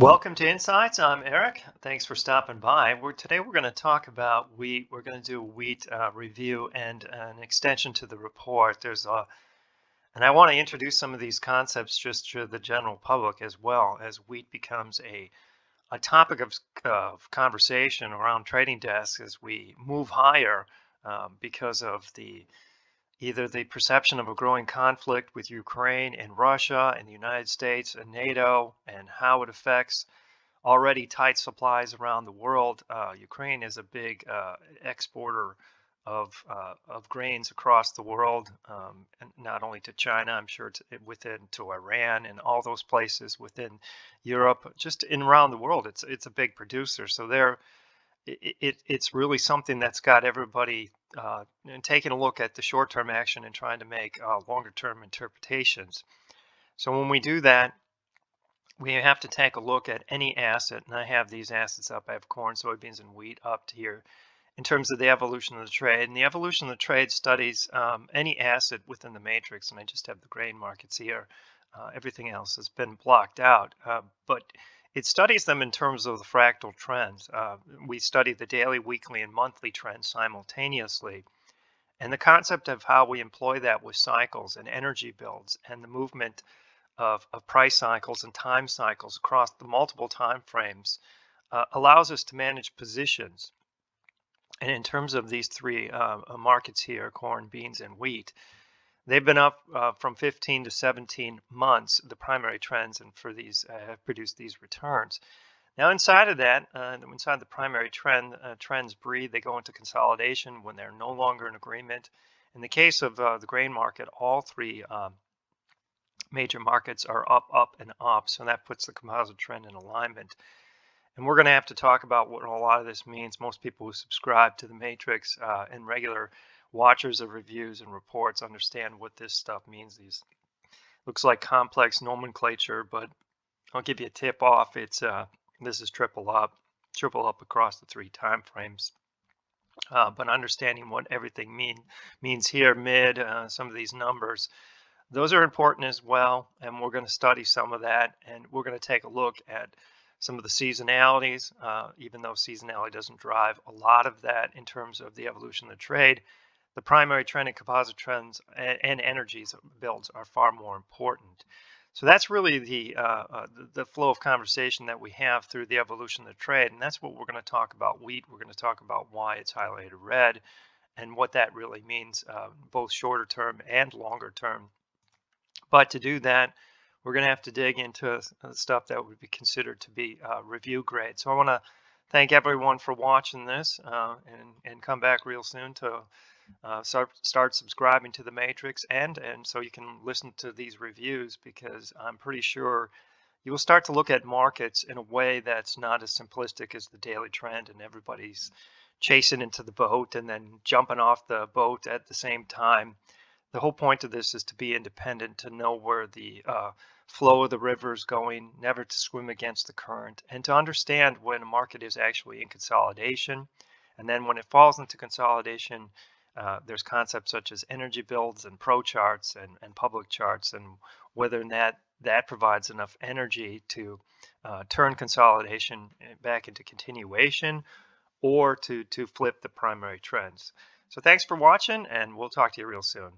Welcome to Insights. I'm Eric. Thanks for stopping by. Today we're going to talk about wheat. We're going to do a wheat review and an extension to the report. And I want to introduce some of these concepts just to the general public as well as wheat becomes a topic of conversation around trading desks as we move higher because of either the perception of a growing conflict with Ukraine and Russia and the United States and NATO and how it affects already tight supplies around the world. Ukraine is a big exporter of grains across the world, and not only to China, I'm sure to Iran and all those places within Europe, just in around the world. It's a big producer, so it's really something that's got everybody taking a look at the short-term action and trying to make longer-term interpretations. So when we do that, we have to take a look at any asset, and I have these assets up. I have corn, soybeans, and wheat up to here in terms of the evolution of the trade. And the evolution of the trade studies any asset within the matrix, and I just have the grain markets here. Everything else has been blocked out, but it studies them in terms of the fractal trends. We study the daily, weekly, and monthly trends simultaneously. And the concept of how we employ that with cycles and energy builds and the movement of price cycles and time cycles across the multiple time frames allows us to manage positions. And in terms of these three markets here, corn, beans, and wheat, they've been up from 15 to 17 months, the primary trends, and for these have produced these returns. Now inside of that, inside the primary trend, trends breathe, they go into consolidation when they're no longer in agreement. In the case of the grain market, all three major markets are up, up, and up. So that puts the composite trend in alignment. And we're going to have to talk about what a lot of this means. Most people who subscribe to the Matrix and regular watchers of reviews and reports understand what this stuff means. These looks like complex nomenclature, but I'll give you a tip off. This is triple up across the three time frames. But understanding what everything means here, some of these numbers, those are important as well, and we're going to study some of that, and we're going to take a look at some of the seasonalities, even though seasonality doesn't drive a lot of that in terms of the evolution of the trade. The primary trend and composite trends and energies builds are far more important. So that's really the flow of conversation that we have through the evolution of the trade, and that's what we're going to talk about wheat. We're going to talk about why it's highlighted red and what that really means, both shorter term and longer term. But to do that, we're going to have to dig into stuff that would be considered to be review grade. So I want to thank everyone for watching this and come back real soon to start subscribing to the Matrix and so you can listen to these reviews, because I'm pretty sure you will start to look at markets in a way that's not as simplistic as the daily trend and everybody's chasing into the boat and then jumping off the boat at the same time. The whole point of this is to be independent, to know where the flow of the river is going, never to swim against the current, and to understand when a market is actually in consolidation. And then when it falls into consolidation, there's concepts such as energy builds and pro charts and public charts, and whether or not that provides enough energy to turn consolidation back into continuation or to flip the primary trends. So thanks for watching, and we'll talk to you real soon.